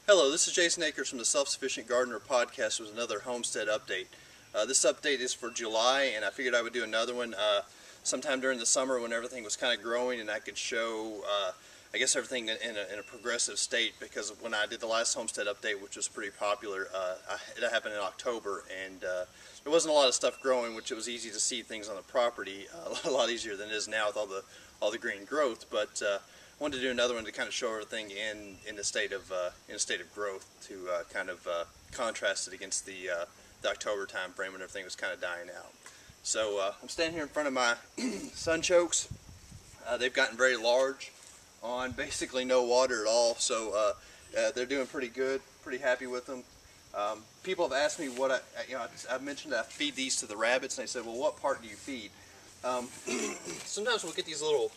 Hello, this is Jason Akers from the Self-Sufficient Gardener podcast with another homestead update. This update is for July, and I figured I would do another one sometime during the summer when everything was kind of growing and I could show, I guess, everything in a progressive state, because when I did the last homestead update, which was pretty popular, it happened in October, and there wasn't a lot of stuff growing, which it was easy to see things on the property, a lot easier than it is now with all the green growth, but I wanted to do another one to kind of show everything in a state of growth, to kind of contrast it against the October time frame when everything was kind of dying out. So I'm standing here in front of my sunchokes. They've gotten very large on basically no water at all, so they're doing pretty good. Pretty happy with them. People have asked me what I've mentioned that I feed these to the rabbits, and they said, well, what part do you feed? Sometimes we'll get these little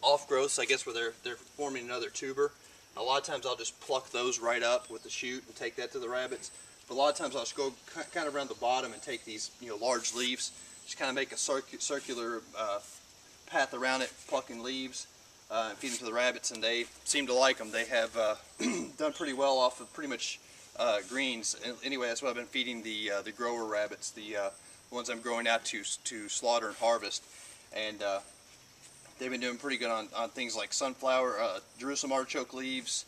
off growths, I guess, where they're forming another tuber. A lot of times I'll just pluck those right up with the shoot and take that to the rabbits. But a lot of times I'll just go kind of around the bottom and take these large leaves, just kind of make a circular path around it, plucking leaves and feed them to the rabbits, and they seem to like them. They have done pretty well off of pretty much greens. Anyway, that's what I've been feeding the grower rabbits, the ones I'm growing out to slaughter and harvest, and they've been doing pretty good on things like sunflower, Jerusalem artichoke leaves,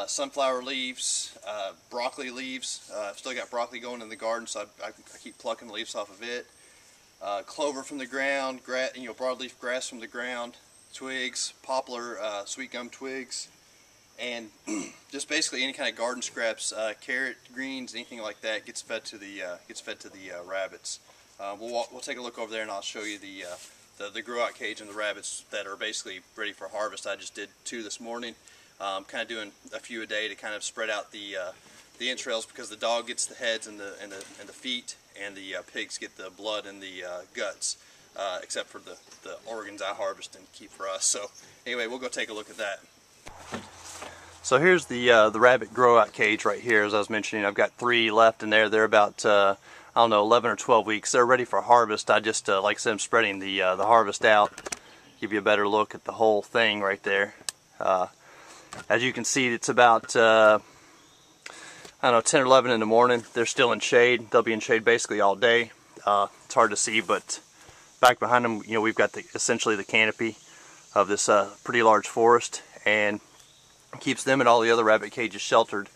sunflower leaves, broccoli leaves. I've still got broccoli going in the garden, so I keep plucking the leaves off of it. Clover from the ground, broadleaf grass from the ground, twigs, poplar, sweet gum twigs, and just basically any kind of garden scraps, carrot, greens, anything like that gets fed to the rabbits. We'll take a look over there, and I'll show you the grow out cage and the rabbits that are basically ready for harvest. I just did 2 this morning. Kind of doing a few a day to kind of spread out the entrails, because the dog gets the heads and the feet, and the pigs get the blood and the guts, except for the organs I harvest and keep for us. So anyway, we'll go take a look at that. So here's the rabbit grow out cage right here. As I was mentioning, I've got 3 left in there. They're about I don't know, 11 or 12 weeks. They're ready for harvest. I just, like I said, I'm spreading the harvest out. Give you a better look at the whole thing right there. As you can see, it's about, I don't know, 10 or 11 in the morning. They're still in shade. They'll be in shade basically all day. It's hard to see, but back behind them, we've got essentially the canopy of this pretty large forest, and keeps them and all the other rabbit cages sheltered.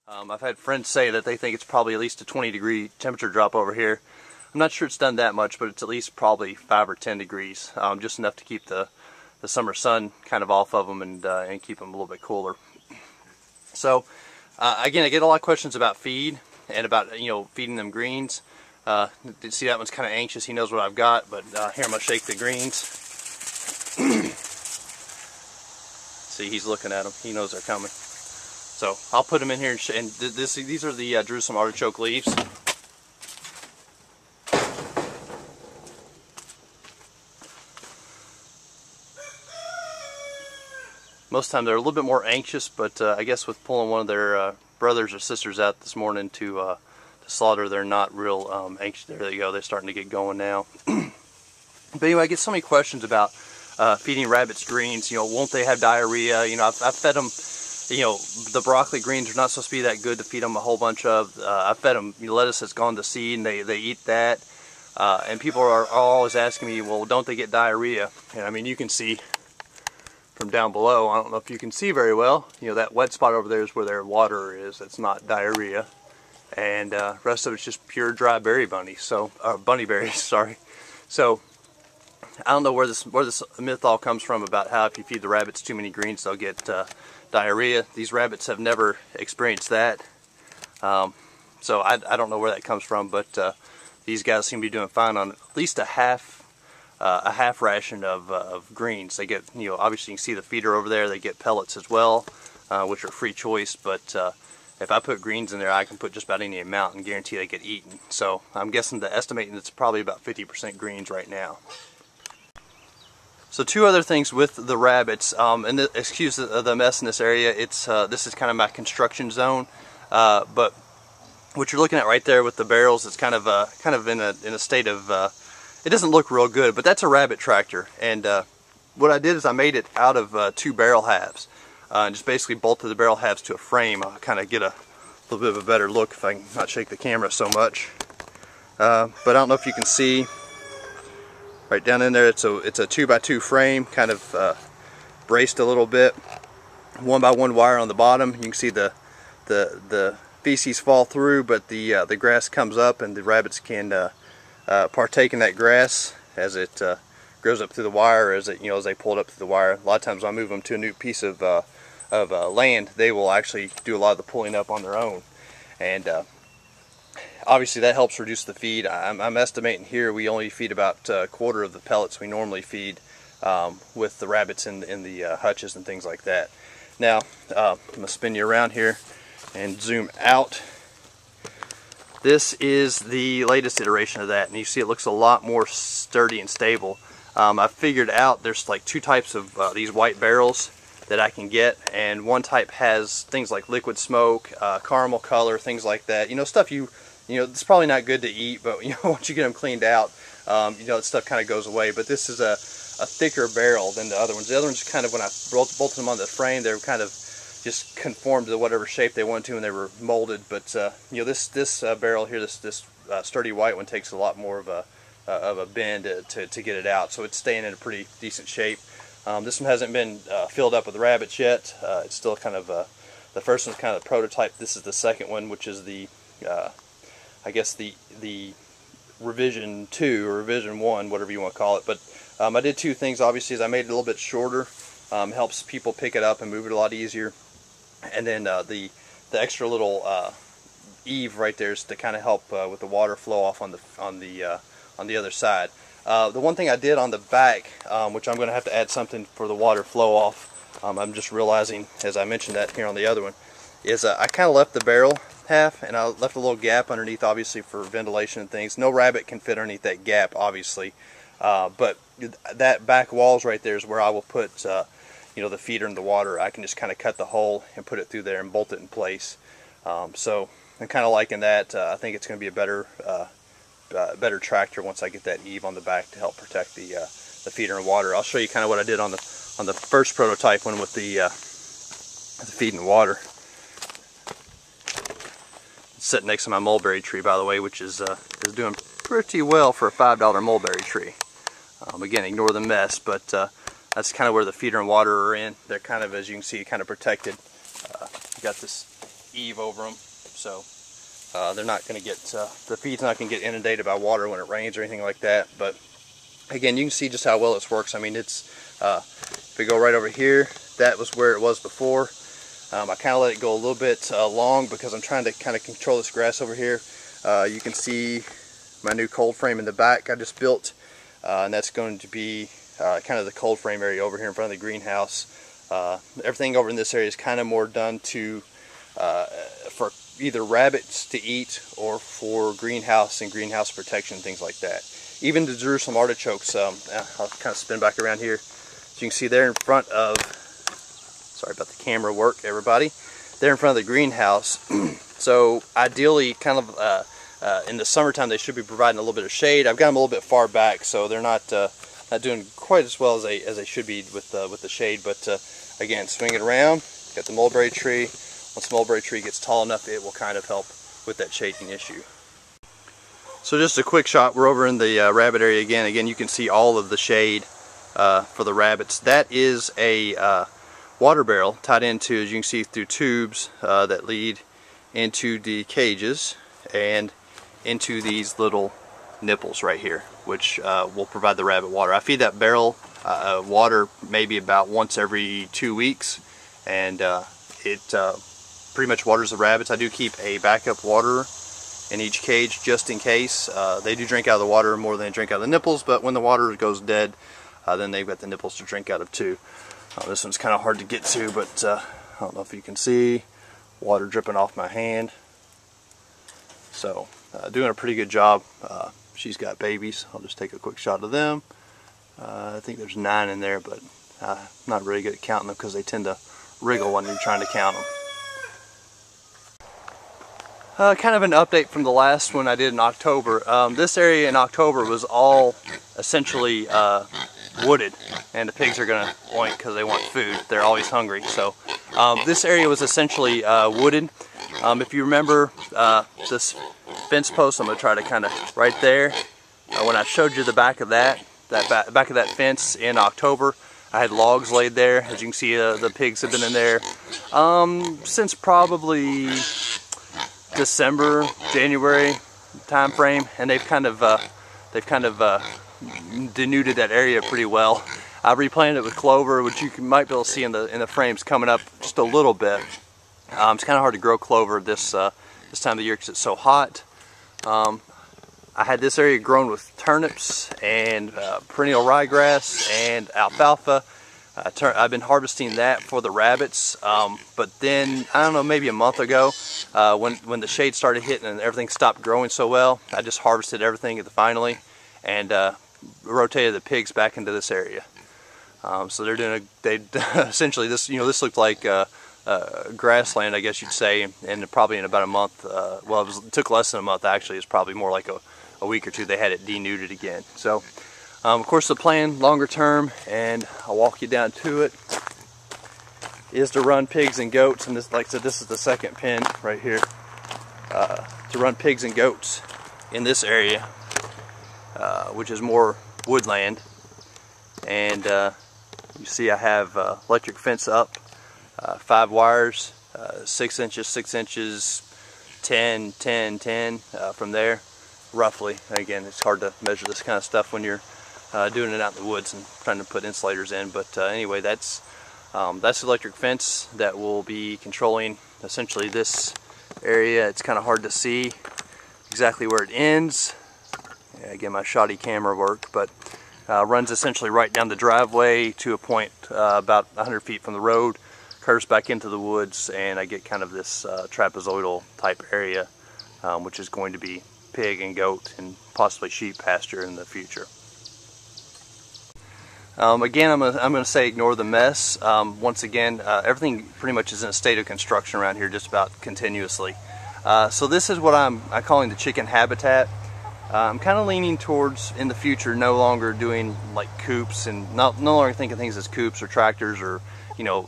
I've had friends say that they think it's probably at least a 20-degree temperature drop over here. I'm not sure it's done that much, but it's at least probably 5 or 10 degrees, just enough to keep the summer sun kind of off of them and keep them a little bit cooler. So again, I get a lot of questions about feed and about feeding them greens. See, that one's kind of anxious. He knows what I've got, but here I'm gonna shake the greens. See, he's looking at them. He knows they're coming. So I'll put them in here, and these are the Jerusalem artichoke leaves. Most of the time they're a little bit more anxious, but I guess with pulling one of their brothers or sisters out this morning to slaughter, they're not real anxious. There they go. They're starting to get going now. But anyway, I get so many questions about feeding rabbits greens. Won't they have diarrhea? I've fed them. The broccoli greens are not supposed to be that good to feed them a whole bunch of. I fed them lettuce that's gone to seed, and they eat that. And people are always asking me, well, don't they get diarrhea? And I mean, you can see from down below, I don't know if you can see very well, that wet spot over there is where their water is. It's not diarrhea. And the rest of it's just pure dry berry bunnies, so bunny berries, sorry. So I don't know where this myth all comes from about how if you feed the rabbits too many greens, they'll get diarrhea. These rabbits have never experienced that, so I don't know where that comes from, but these guys seem to be doing fine on at least a half ration of greens. They get, obviously you can see the feeder over there. They get pellets as well, which are free choice, but if I put greens in there, I can put just about any amount and guarantee they get eaten. So I'm guessing estimating it's probably about 50% greens right now. So 2 other things with the rabbits, and excuse the mess in this area. This is kind of my construction zone, but what you're looking at right there with the barrels is kind of in a state of it doesn't look real good, but that's a rabbit tractor. And what I did is I made it out of 2 barrel halves. And just basically bolted the barrel halves to a frame. I'll kind of get a little bit of a better look if I can not shake the camera so much. But I don't know if you can see right down in there, it's a 2x2 frame, kind of braced a little bit. 1x1 wire on the bottom. You can see the feces fall through, but the grass comes up, and the rabbits can partake in that grass as it grows up through the wire, as they pull it up through the wire. A lot of times when I move them to a new piece of land, they will actually do a lot of the pulling up on their own, and obviously that helps reduce the feed. I'm estimating here we only feed about a quarter of the pellets we normally feed with the rabbits in the hutches and things like that. Now I'm going to spin you around here and zoom out. This is the latest iteration of that, and you see it looks a lot more sturdy and stable. I figured out there's like 2 types of these white barrels that I can get, and one type has things like liquid smoke, caramel color, things like that. Stuff it's probably not good to eat, but once you get them cleaned out, that stuff kind of goes away. But this is a thicker barrel than the other ones. The other ones, kind of, when I bolted them on the frame, they were kind of just conformed to whatever shape they wanted to, and they were molded. But this barrel here, this sturdy white one, takes a lot more of a bend to get it out, so it's staying in a pretty decent shape. This one hasn't been filled up with rabbits yet. It's still kind of the first one's kind of the prototype. This is the second one, which is the I guess the revision 2 or revision 1, whatever you want to call it. But I did 2 things. Obviously, is I made it a little bit shorter. Helps people pick it up and move it a lot easier. And then the extra little eave right there is to kind of help with the water flow off on the other side. The one thing I did on the back, which I'm going to have to add something for the water flow off, I'm just realizing as I mentioned that here on the other one, is I kind of left the barrel half, and I left a little gap underneath, obviously for ventilation and things. No rabbit can fit underneath that gap, obviously, but that back walls right there is where I will put the feeder in the water. I can just kind of cut the hole and put it through there and bolt it in place. So I'm kind of liking that. I think it's going to be a better tractor once I get that eave on the back to help protect the feeder and water. I'll show you kind of what I did on the first prototype one with the feed and water. It's sitting next to my mulberry tree, by the way, which is doing pretty well for a $5 mulberry tree. Again, ignore the mess, but that's kind of where the feeder and water are in. They're kind of, as you can see, kind of protected. Got this eave over them, so they're not going to get, the feed's not going to get inundated by water when it rains or anything like that. But again, you can see just how well this works. I mean, it's if we go right over here, that was where it was before. I kind of let it go a little bit long because I'm trying to kind of control this grass over here. You can see my new cold frame in the back I just built, and that's going to be kind of the cold frame area over here in front of the greenhouse. Everything over in this area is kind of more done to for either rabbits to eat or for greenhouse and greenhouse protection, things like that. Even the Jerusalem artichokes, I'll kind of spin back around here. So you can see there in front of, sorry about the camera work, everybody. There in front of the greenhouse. So ideally, kind of in the summertime, they should be providing a little bit of shade. I've got them a little bit far back, so they're not doing quite as well as they should be with the shade. But again, swing it around. Got the mulberry tree. Once the mulberry tree gets tall enough, it will kind of help with that shading issue. So just a quick shot. We're over in the rabbit area again. Again, you can see all of the shade for the rabbits. That is a water barrel tied into, as you can see, through tubes that lead into the cages and into these little nipples right here, which will provide the rabbit water. I feed that barrel water maybe about once every 2 weeks, and it pretty much waters the rabbits. I do keep a backup water in each cage just in case. They do drink out of the water more than they drink out of the nipples, but when the water goes dead, then they've got the nipples to drink out of too. This one's kind of hard to get to, but I don't know if you can see water dripping off my hand. So doing a pretty good job. She's got babies. I'll just take a quick shot of them. I think there's 9 in there, but I'm not really good at counting them because they tend to wriggle when you're trying to count them. Kind of an update from the last one I did in October. This area in October was all essentially wooded, and the pigs are going to oink because they want food. They're always hungry. So this area was essentially wooded. If you remember this fence post, I'm going to try to kind of right there. When I showed you the back of back of that fence in October, I had logs laid there. As you can see, the pigs have been in there since probably December, January time frame, and they've kind of denuded that area pretty well. I replanted it with clover, which you might be able to see in the frames coming up just a little bit. It's kind of hard to grow clover this time of the year because it's so hot. I had this area grown with turnips and perennial ryegrass and alfalfa. I've been harvesting that for the rabbits, but then, I don't know, maybe a month ago, when the shade started hitting and everything stopped growing so well, I just harvested everything finally and rotated the pigs back into this area. So they're doing essentially this, this looked like grassland, I guess you'd say, and probably in about a month, well, it took less than a month actually, it's probably more like a week or two, they had it denuded again. So. Of course, the plan longer term, and I'll walk you down to it, is to run pigs and goats. And this, like I said, this is the second pen right here. To run pigs and goats in this area, which is more woodland. And you see, I have electric fence up, 5 wires, 6 inches, 6 inches, 10, 10, 10 from there, roughly. Again, it's hard to measure this kind of stuff when you're doing it out in the woods and trying to put insulators in, but anyway, that's the electric fence that will be controlling essentially this area. It's kind of hard to see exactly where it ends. Yeah, again, my shoddy camera work, but runs essentially right down the driveway to a point about 100 feet from the road, curves back into the woods, and I get kind of this trapezoidal type area, which is going to be pig and goat and possibly sheep pasture in the future. Again, I'm gonna say ignore the mess. Once again, everything pretty much is in a state of construction around here, just about continuously. So this is what I'm calling the chicken habitat. I'm kind of leaning towards, in the future, no longer doing like coops and no longer thinking things as coops or tractors or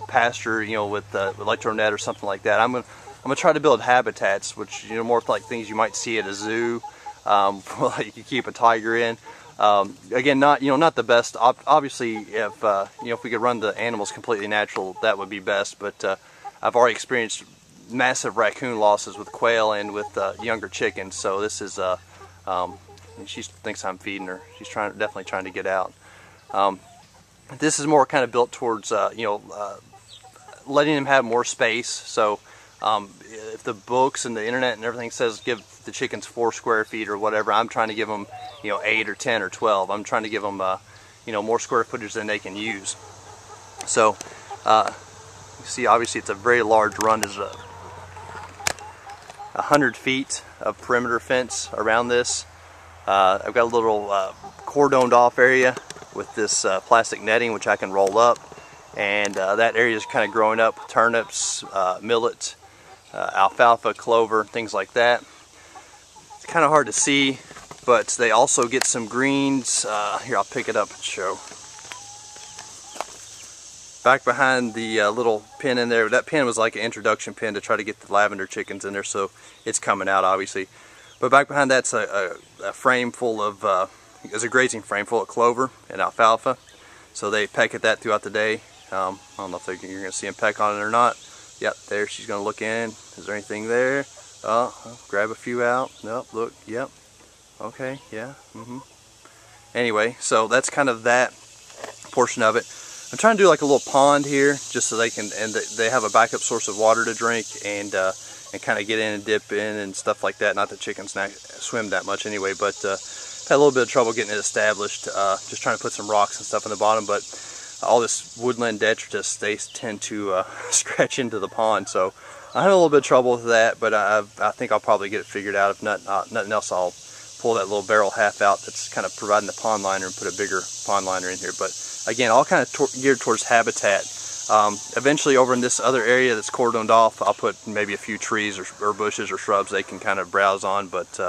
pasture, with electronet or something like that. I'm gonna try to build habitats, which more like things you might see at a zoo, like you keep a tiger in. Again, not the best. Obviously, if we could run the animals completely natural, that would be best. But I've already experienced massive raccoon losses with quail and with younger chickens. So this is she thinks I'm feeding her. She's definitely trying to get out. This is more kind of built towards letting them have more space. So if the books and the internet and everything says give the chickens 4 square feet or whatever, I'm trying to give them 8 or 10 or 12. I'm trying to give them more square footage than they can use. So you see, obviously it's a very large run. There's 100 feet of perimeter fence around this. I've got a little cordoned off area with this plastic netting which I can roll up, and that area is kind of growing up with turnips, millet, alfalfa, clover, things like that. It's kind of hard to see, but they also get some greens. Here, I'll pick it up and show. Back behind the little pen in there, that pen was like an introduction pen to try to get the lavender chickens in there, so it's coming out obviously. But back behind that's a frame full of, it's a grazing frame full of clover and alfalfa. So they peck at that throughout the day. I don't know if you're going to see them peck on it or not. Yep, there she's going to look in. Is there anything there? Grab a few out. Nope, look, yep. Okay, yeah, Anyway, so that's kind of that portion of it. I'm trying to do like a little pond here, just so they can, and they have a backup source of water to drink, and kind of get in and dip in and stuff like that. Not that chickens swim that much anyway, but had a little bit of trouble getting it established. Just trying to put some rocks and stuff in the bottom, but all this woodland detritus, they tend to stretch into the pond, so I had a little bit of trouble with that, but I think I'll probably get it figured out. If nothing else, I'll pull that little barrel half out that's kind of providing the pond liner and put a bigger pond liner in here. But again, all kind of geared towards habitat. Eventually over in this other area that's cordoned off, I'll put maybe a few trees or bushes or shrubs they can kind of browse on, but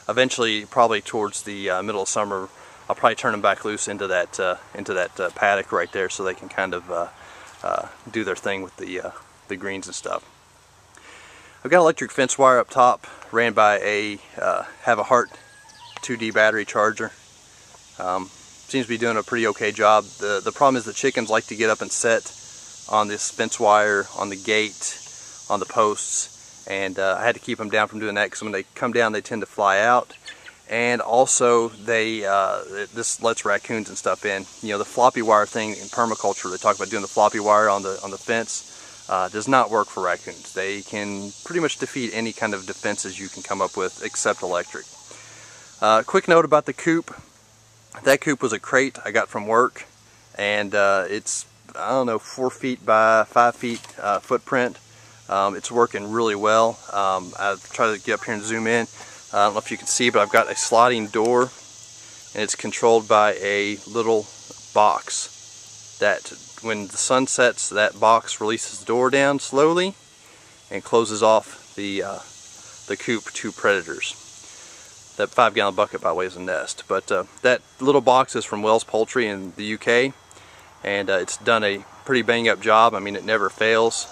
eventually probably towards the middle of summer I'll probably turn them back loose into that paddock right there so they can kind of do their thing with the greens and stuff. I've got electric fence wire up top, ran by a Have a Heart 2D battery charger. Seems to be doing a pretty okay job. The problem is the chickens like to get up and set on this fence wire, on the gate, on the posts, and I had to keep them down from doing that because when they come down they tend to fly out, and also this lets raccoons and stuff in. You know, the floppy wire thing in permaculture, they talk about doing the floppy wire on the fence, does not work for raccoons. They can pretty much defeat any kind of defenses you can come up with except electric. Quick note about the coop. That coop was a crate I got from work, and it's, I don't know, 4 feet by 5 feet footprint. It's working really well. I've tried to get up here and zoom in. I don't know if you can see, but I've got a sliding door, and it's controlled by a little box that when the sun sets, that box releases the door down slowly and closes off the coop to predators. That 5-gallon bucket, by the way, is a nest. But that little box is from Wells Poultry in the UK, and it's done a pretty bang-up job. I mean, it never fails.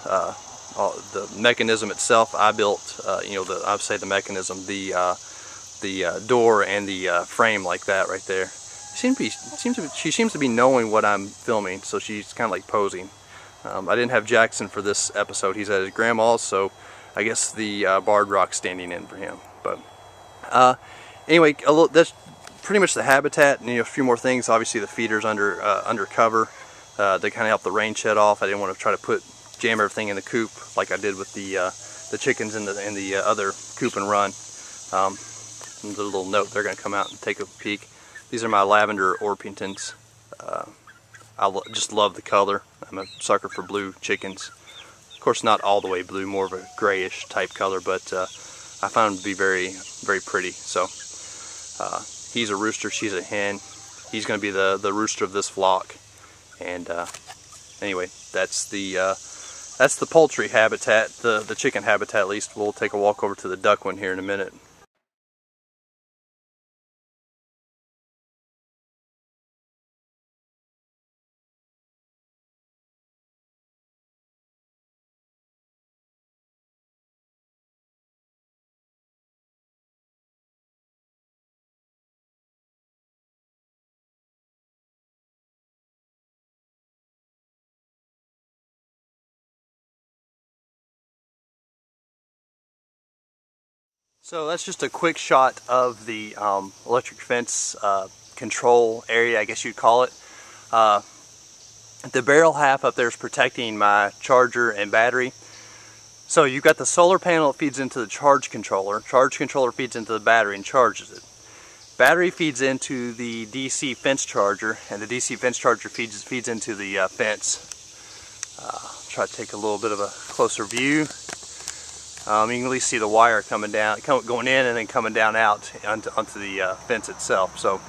The mechanism itself, I built. You know, I'd say the mechanism, the door and the frame like that right there. She seems to be knowing what I'm filming, so she's kind of like posing. I didn't have Jackson for this episode. He's at his grandma's, so I guess the barred rock's standing in for him. But anyway, that's pretty much the habitat, and a few more things. Obviously, the feeder's under cover. They kind of help the rain shed off. I didn't want to try to jam everything in the coop like I did with the chickens in the other coop and run. And a little note, they're going to come out and take a peek. These are my lavender Orpingtons. I just love the color. I'm a sucker for blue chickens. Of course, not all the way blue, more of a grayish type color, but I found them to be very, very pretty. So he's a rooster, she's a hen. He's going to be the rooster of this flock. And anyway, that's the poultry habitat, the chicken habitat at least. We'll take a walk over to the duck one here in a minute. So that's just a quick shot of the electric fence control area, I guess you'd call it. The barrel half up there is protecting my charger and battery. So you've got the solar panel that feeds into the charge controller feeds into the battery and charges it. Battery feeds into the DC fence charger, and the DC fence charger feeds into the fence. Try to take a little bit of a closer view. You can at least see the wire coming down, going in and then coming down out onto the fence itself. So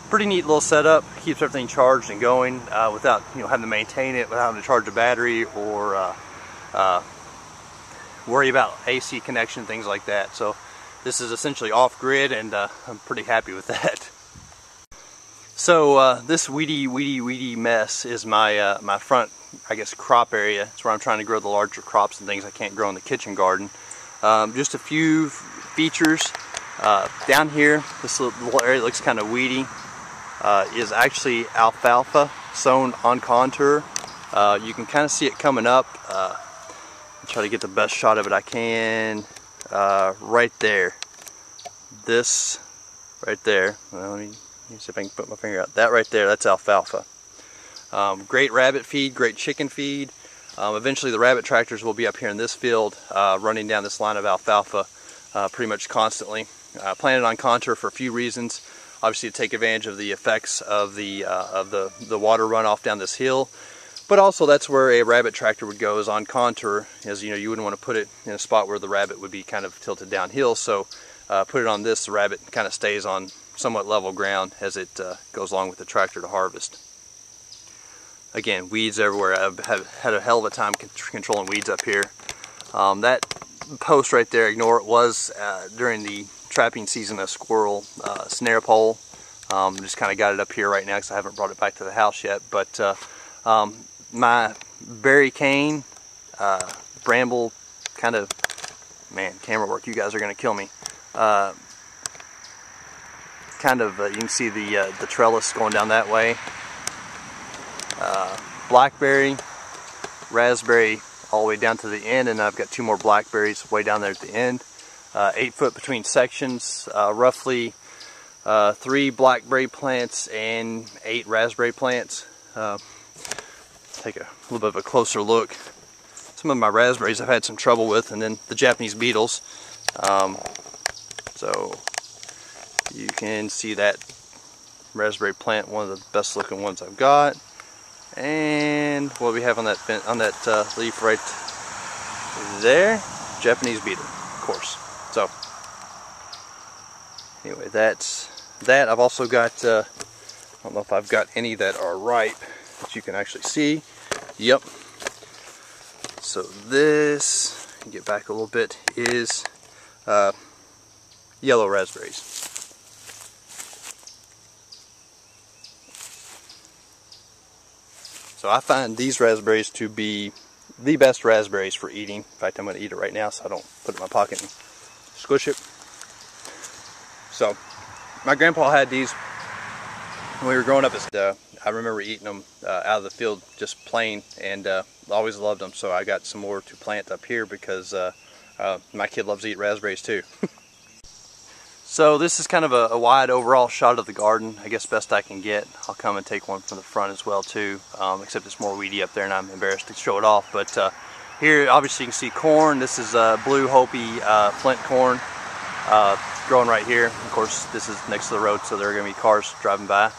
pretty neat little setup. Keeps everything charged and going without having to maintain it, without having to charge a battery or worry about AC connection, things like that. So this is essentially off-grid, and I'm pretty happy with that. So this weedy mess is my my front, I guess, crop area. It's where I'm trying to grow the larger crops and things I can't grow in the kitchen garden. Just a few features. Down here, this little area looks kind of weedy. Is actually alfalfa sown on contour. You can kind of see it coming up. I'll try to get the best shot of it I can. Right there. This right there. Well, let me see if I can put my finger out. That right there, that's alfalfa. Great rabbit feed, great chicken feed. Eventually the rabbit tractors will be up here in this field running down this line of alfalfa pretty much constantly. Planted on contour for a few reasons. Obviously to take advantage of the effects of the water runoff down this hill, but also that's where a rabbit tractor would go, is on contour, as you wouldn't want to put it in a spot where the rabbit would be kind of tilted downhill. So put it on this, the rabbit kind of stays on somewhat level ground as it goes along with the tractor to harvest. again, weeds everywhere. I've had a hell of a time controlling weeds up here. That post right there, ignore it, was during the trapping season a squirrel snare pole. Just kind of got it up here right now because I haven't brought it back to the house yet. But my berry cane, bramble kind of, man, camera work, you guys are going to kill me. Kind of, you can see the trellis going down that way. Blackberry, raspberry all the way down to the end, and I've got 2 more blackberries way down there at the end. 8 foot between sections, roughly 3 blackberry plants and 8 raspberry plants. Take a little bit of a closer look. Some of my raspberries I've had some trouble with, and then the Japanese beetles. So you can see that raspberry plant, one of the best looking ones I've got. And what we have on that leaf right there, Japanese beetle, of course. So anyway, that's that. I've also got, I don't know if I've got any that are ripe that you can actually see. Yep. So this, get back a little bit, is yellow raspberries. So I find these raspberries to be the best raspberries for eating. In fact, I'm going to eat it right now so I don't put it in my pocket and squish it. So my grandpa had these when we were growing up. I remember eating them out of the field just plain, and always loved them. So I got some more to plant up here because my kid loves to eat raspberries too. So this is kind of a wide overall shot of the garden, I guess best I can get. I'll come and take one from the front as well too, except it's more weedy up there and I'm embarrassed to show it off. But here obviously you can see corn. This is blue Hopi flint corn growing right here. Of course this is next to the road, so there are going to be cars driving by.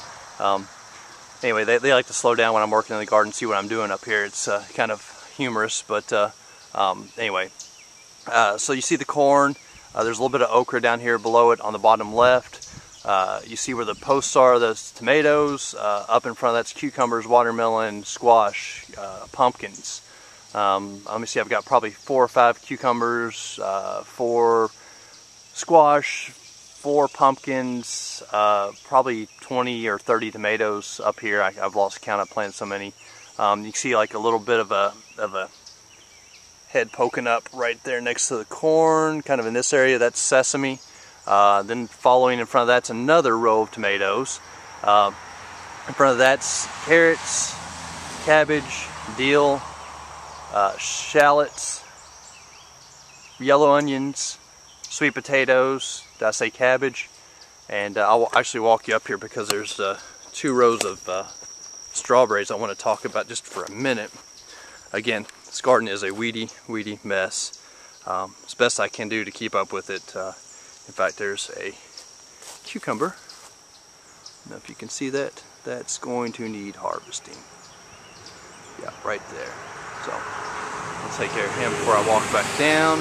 Anyway, they like to slow down when I'm working in the garden, see what I'm doing up here. It's kind of humorous, but anyway. So you see the corn. There's a little bit of okra down here below it on the bottom left. You see where the posts are, those tomatoes. Up in front of that's cucumbers, watermelon, squash, pumpkins. Let me see, I've got probably 4 or 5 cucumbers, 4 squash, 4 pumpkins, probably 20 or 30 tomatoes up here. I've lost count, I've planted so many. You can see like a little bit of a head poking up right there next to the corn, kind of in this area. That's sesame. Then following in front of that's another row of tomatoes. In front of that's carrots, cabbage, dill, shallots, yellow onions, sweet potatoes. Did I say cabbage? And I'll actually walk you up here because there's 2 rows of strawberries I want to talk about just for a minute. Again, this garden is a weedy mess. It's best I can do to keep up with it. In fact, there's a cucumber. I don't know if you can see that. That's going to need harvesting. Yeah, right there. So I'll take care of him before I walk back down.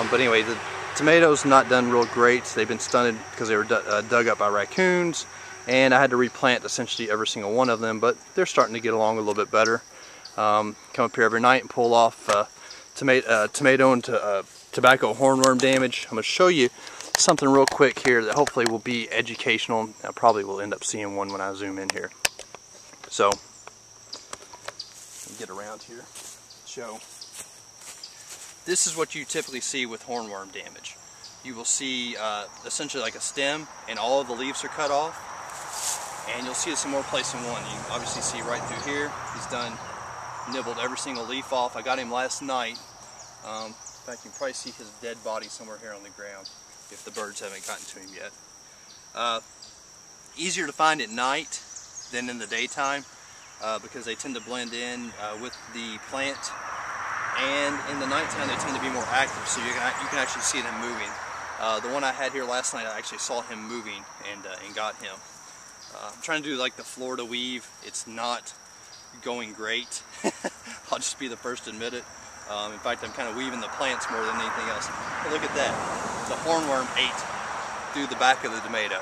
But anyway, the tomatoes not done real great. They've been stunted because they were dug up by raccoons, and I had to replant essentially every single one of them, but they're starting to get along a little bit better. Come up here every night and pull off tomato and tobacco hornworm damage. I'm going to show you something real quick here that hopefully will be educational. I probably will end up seeing one when I zoom in here. So, get around here. Show. This is what you typically see with hornworm damage. You will see essentially like a stem and all of the leaves are cut off. And you'll see it some more place than one. You obviously see right through here. He's nibbled every single leaf off. I got him last night. In fact, you can probably see his dead body somewhere here on the ground if the birds haven't gotten to him yet. Easier to find at night than in the daytime because they tend to blend in with the plant, and in the nighttime they tend to be more active, so you can actually see them moving. The one I had here last night, I actually saw him moving and got him. I'm trying to do like the Florida weave. It's not going great. I'll just be the first to admit it. In fact, I'm kind of weaving the plants more than anything else. But look at that. The hornworm ate through the back of the tomato.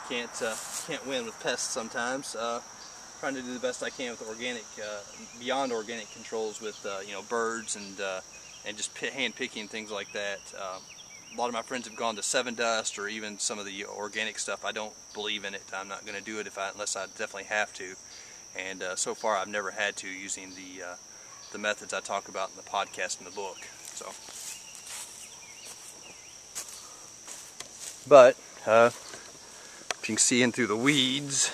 Can't win with pests sometimes. Trying to do the best I can with organic, beyond organic controls with you know, birds and just hand picking, things like that. A lot of my friends have gone to 7 Dust or even some of the organic stuff. I don't believe in it. I'm not going to do it unless I definitely have to. And so far, I've never had to, using the methods I talk about in the podcast and the book. So, but if you can see in through the weeds,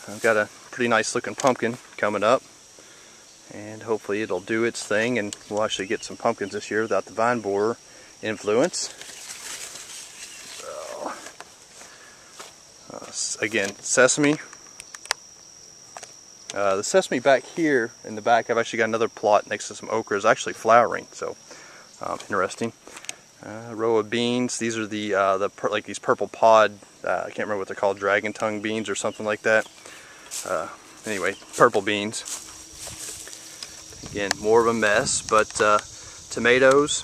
I've got a pretty nice looking pumpkin coming up, and hopefully it'll do its thing, and we'll actually get some pumpkins this year without the vine borer influence. Again, sesame. The sesame back here in the back, I've actually got another plot next to some okra, is actually flowering, so interesting. A row of beans. These are like these purple pod, I can't remember what they're called, dragon tongue beans or something like that. Anyway, purple beans. Again, more of a mess, but tomatoes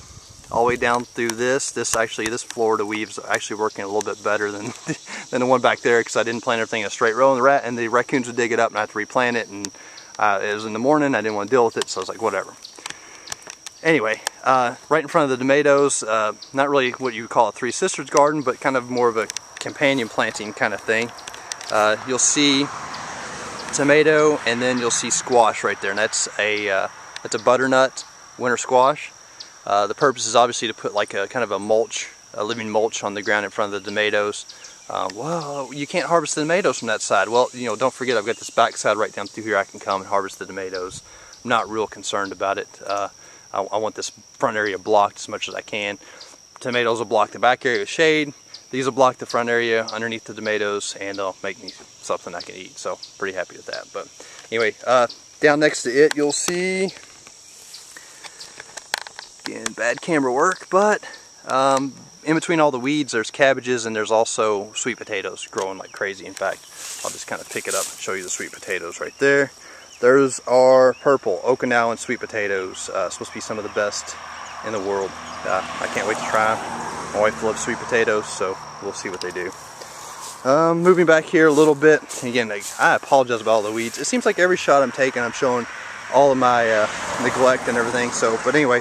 all the way down through this. This Florida weave's actually working a little bit better than than the one back there, because I didn't plant everything in a straight row, and the raccoons would dig it up and I have to replant it, and it was in the morning, I didn't want to deal with it, so I was like, whatever. Anyway, right in front of the tomatoes, not really what you would call a Three Sisters garden, but kind of more of a companion planting kind of thing. You'll see tomato, and then you'll see squash right there, and that's a butternut winter squash. The purpose is obviously to put like a kind of a living mulch on the ground in front of the tomatoes. Well, you can't harvest the tomatoes from that side. Well, you know, don't forget, I've got this back side right down through here. I can come and harvest the tomatoes. I'm not real concerned about it. I want this front area blocked as much as I can. Tomatoes will block the back area with shade. These will block the front area underneath the tomatoes, and they'll make me something I can eat. So pretty happy with that. But anyway, down next to it, you'll see, again, bad camera work, but in between all the weeds, there's cabbages, and there's also sweet potatoes growing like crazy. In fact, I'll just kind of pick it up and show you the sweet potatoes right there. Those are purple Okinawan sweet potatoes. Supposed to be some of the best in the world. I can't wait to try them. My wife loves sweet potatoes, so we'll see what they do. Moving back here a little bit. Again, I apologize about all the weeds. It seems like every shot I'm taking, I'm showing all of my neglect and everything. So, but anyway,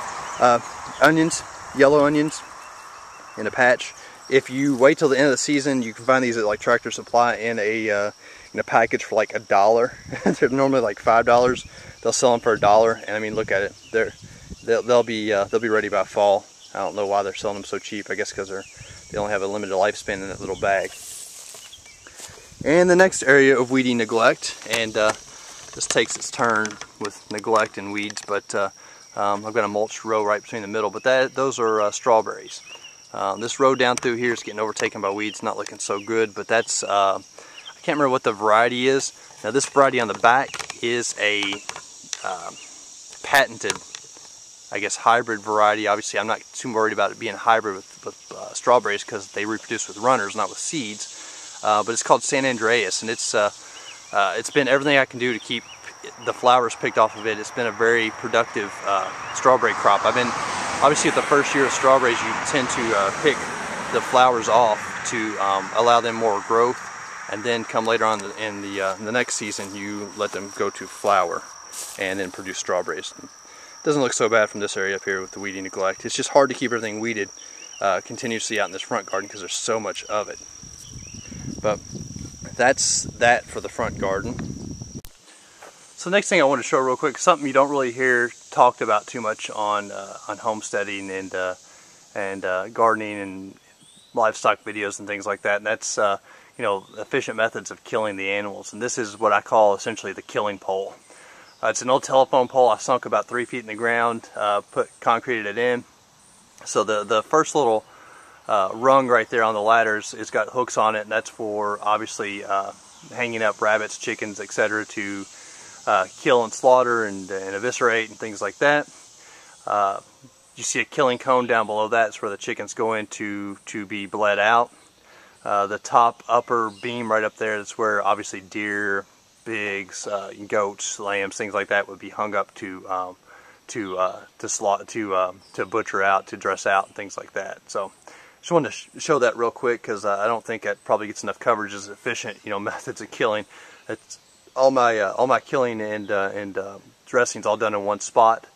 onions, yellow onions in a patch. If you wait till the end of the season, you can find these at like Tractor Supply in a package for like $1. They're normally like $5. They'll sell them for $1, and I mean, look at it. They'll be ready by fall. I don't know why they're selling them so cheap. I guess because they only have a limited lifespan in that little bag. And the next area of weedy neglect, and this takes its turn with neglect and weeds, but I've got a mulched row right between the middle, but those are strawberries. This row down through here is getting overtaken by weeds, not looking so good, but that's, I can't remember what the variety is. Now this variety on the back is a patented, I guess, hybrid variety. Obviously I'm not too worried about it being hybrid with strawberries, because they reproduce with runners, not with seeds. But it's called San Andreas, and it's been everything I can do to keep the flowers picked off of it. It's been a very productive strawberry crop. Obviously with the first year of strawberries, you tend to pick the flowers off to allow them more growth, and then come later on in the next season, you let them go to flower and then produce strawberries. It doesn't look so bad from this area up here with the weedy neglect. It's just hard to keep everything weeded continuously out in this front garden because there's so much of it. But that's that for the front garden. So the next thing I want to show real quick, something you don't really hear talked about too much on homesteading and gardening and livestock videos and things like that. And that's you know, efficient methods of killing the animals. And this is what I call essentially the killing pole. It's an old telephone pole I sunk about 3 feet in the ground, concreted it in. So the first little rung right there on the ladders, it's got hooks on it, and that's for obviously hanging up rabbits, chickens, etc. to kill and slaughter and eviscerate and things like that. You see a killing cone down below that. It's where the chickens go in to be bled out. The top upper beam right up there, that's where obviously deer, pigs, goats, lambs, things like that would be hung up to butcher out, to dress out, and things like that. So Just wanted to show that real quick because I don't think that probably gets enough coverage as efficient, methods of killing. It's all my killing and dressings all done in one spot.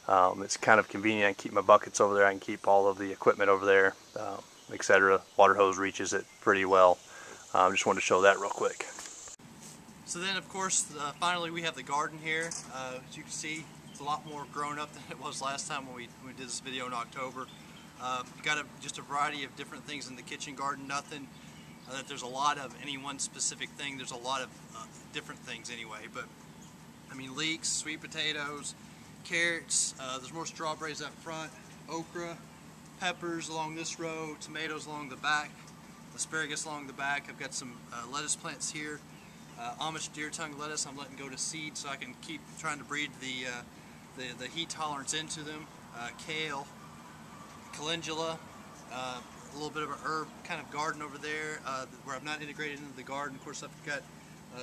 It's kind of convenient. I can keep my buckets over there. I can keep all of the equipment over there, etc. Water hose reaches it pretty well. Just wanted to show that real quick. So then, of course, finally we have the garden here. As you can see, it's a lot more grown up than it was last time when we did this video in October. Got just a variety of different things in the kitchen garden. Nothing that there's a lot of any one specific thing. There's a lot of different things anyway. But I mean, leeks, sweet potatoes, carrots. There's more strawberries up front, okra, peppers along this row, tomatoes along the back, asparagus along the back. I've got some lettuce plants here. Amish deer tongue lettuce I'm letting go to seed so I can keep trying to breed the heat tolerance into them. Kale, calendula, a little bit of an herb kind of garden over there where I've not integrated into the garden. Of course, I've got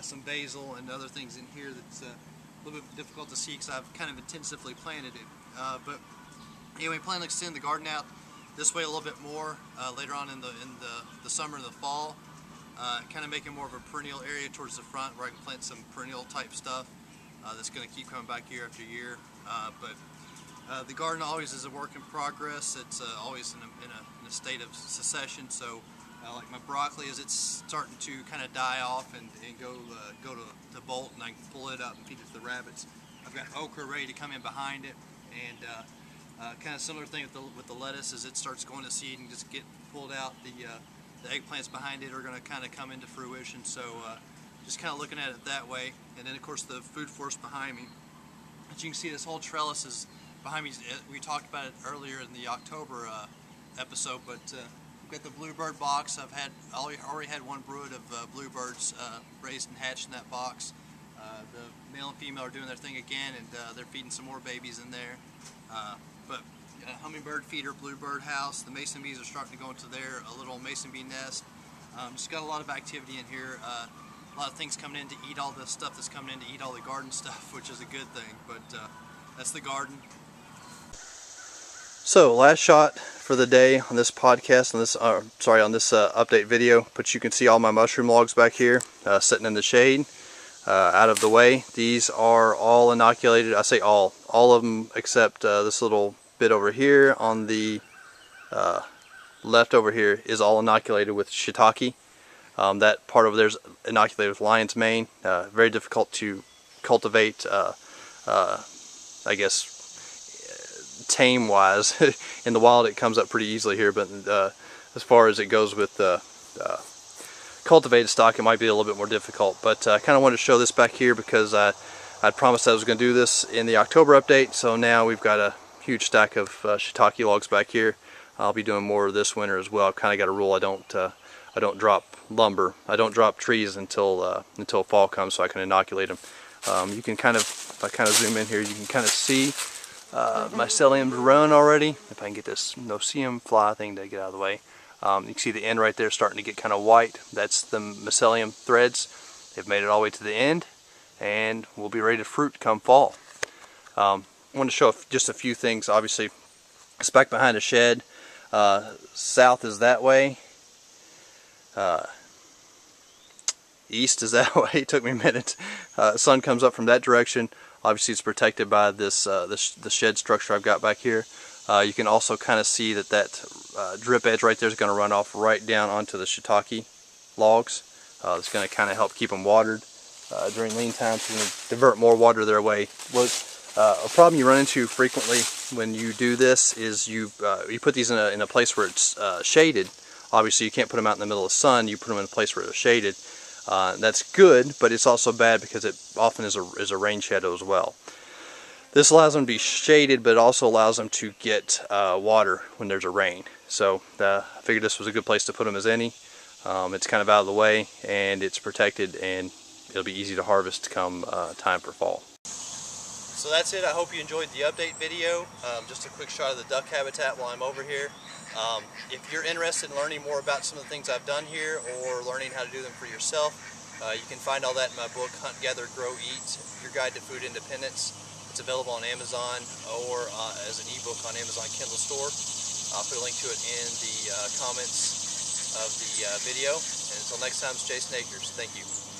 some basil and other things in here that's a little bit difficult to see because I've kind of intensively planted it. But anyway, plan to extend the garden out this way a little bit more later on in the summer and the fall. Kind of making more of a perennial area towards the front where I can plant some perennial type stuff that's going to keep coming back year after year. But the garden always is a work in progress. It's always in a state of succession. So like my broccoli, as it's starting to kind of die off and go to bolt, and I can pull it up and feed it to the rabbits. I've got okra ready to come in behind it, and kind of similar thing with the lettuce. As it starts going to seed and just get pulled out, the eggplants behind it are going to kind of come into fruition. So just kind of looking at it that way. And then of course the food forest behind me. As you can see, this whole trellis is behind me. We talked about it earlier in the October episode, but we've got the bluebird box. I've already had one brood of bluebirds raised and hatched in that box. The male and female are doing their thing again, and they're feeding some more babies in there. But hummingbird feeder, bluebird house. The mason bees are starting to go into their little mason bee nest. Just got a lot of activity in here. A lot of things coming in to eat all the stuff that's coming in to eat all the garden stuff, which is a good thing. But that's the garden. So last shot for the day on this podcast, on this update video. But you can see all my mushroom logs back here, sitting in the shade, out of the way. These are all inoculated. I say all of them except this little bit over here on the left over here is all inoculated with shiitake. That part over there is inoculated with lion's mane. Very difficult to cultivate, I guess, tame wise. In the wild it comes up pretty easily here, but as far as it goes with cultivated stock, it might be a little bit more difficult. But I kind of wanted to show this back here because I'd promised I was going to do this in the October update, so now we've got a huge stack of shiitake logs back here. I'll be doing more this winter as well. I've kind of got a rule. I don't drop lumber. I don't drop trees until fall comes, so I can inoculate them. You can kind of, if I kind of zoom in here, you can kind of see mycelium's run already. If I can get this no-see-em fly thing to get out of the way. You can see the end right there starting to get kind of white. That's the mycelium threads. They've made it all the way to the end, and we'll be ready to fruit come fall. I want to show just a few things. Obviously, it's back behind a shed. South is that way. East is that way. It took me a minute. Sun comes up from that direction. Obviously, it's protected by this the shed structure I've got back here. You can also kind of see that drip edge right there is going to run off right down onto the shiitake logs. It's going to kind of help keep them watered during lean times and divert more water their way. A problem you run into frequently when you do this is you put these in a place where it's shaded. Obviously, you can't put them out in the middle of the sun. You put them in a place where it's shaded. That's good, but it's also bad because it often is a rain shadow as well. This allows them to be shaded, but it also allows them to get water when there's a rain. So I figured this was a good place to put them as any. It's kind of out of the way, and it's protected, and it'll be easy to harvest come time for fall. So that's it. I hope you enjoyed the update video. Just a quick shot of the duck habitat while I'm over here. If you're interested in learning more about some of the things I've done here or learning how to do them for yourself, you can find all that in my book, Hunt, Gather, Grow, Eat, Your Guide to Food Independence. It's available on Amazon or as an ebook on Amazon Kindle Store. I'll put a link to it in the comments of the video. And until next time, it's Jason Akers. Thank you.